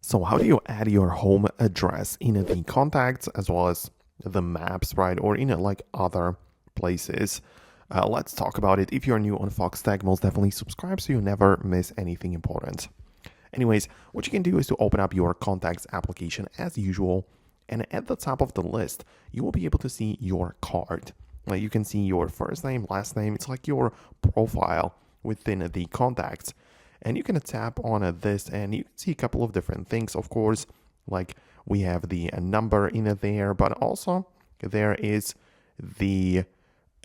So how do you add your home address in the contacts as well as the maps, right? Or in like other places? Let's talk about it. If you're new on Foxtecc, most definitely subscribe so you never miss anything important. Anyways, what you can do is to open up your contacts application as usual. And at the top of the list, you will be able to see your card. Like you can see your first name, last name. It's like your profile within the contacts. And you can tap on this and you can see a couple of different things, of course, like we have the number in there, but also there is the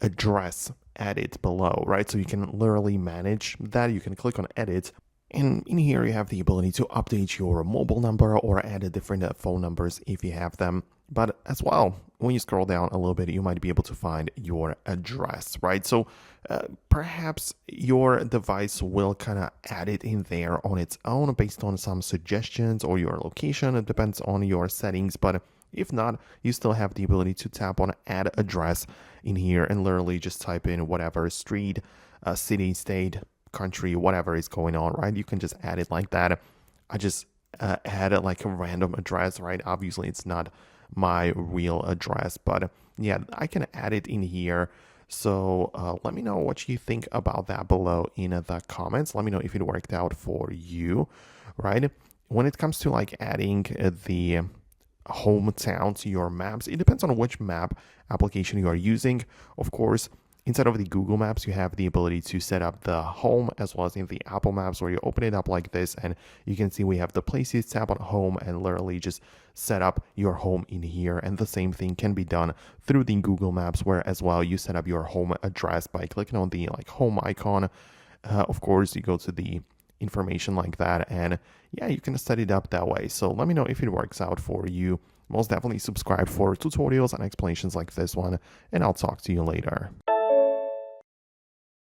address added below, right? So you can literally manage that. You can click on edit. And in here, you have the ability to update your mobile number or add a different phone numbers if you have them. But as well, when you scroll down a little bit, you might be able to find your address, right? So perhaps your device will kind of add it in there on its own based on some suggestions or your location. It depends on your settings, but if not, you still have the ability to tap on add address in here and literally just type in whatever street, city, state, country, whatever is going on, right? You can just add it like that. I just add like a random address, right? Obviously, it's not my real address, but yeah, I can add it in here. So let me know what you think about that below in the comments. Let me know if it worked out for you, right? When it comes to like adding the hometown to your maps, it depends on which map application you are using. Of course, inside of the Google Maps, you have the ability to set up the home as well as in the Apple Maps where you open it up like this and you can see we have the places, tap on home and literally just set up your home in here. And the same thing can be done through the Google Maps where as well you set up your home address by clicking on the like home icon. Of course, you go to the information like that and yeah, you can set it up that way. So let me know if it works out for you. Most definitely subscribe for tutorials and explanations like this one and I'll talk to you later.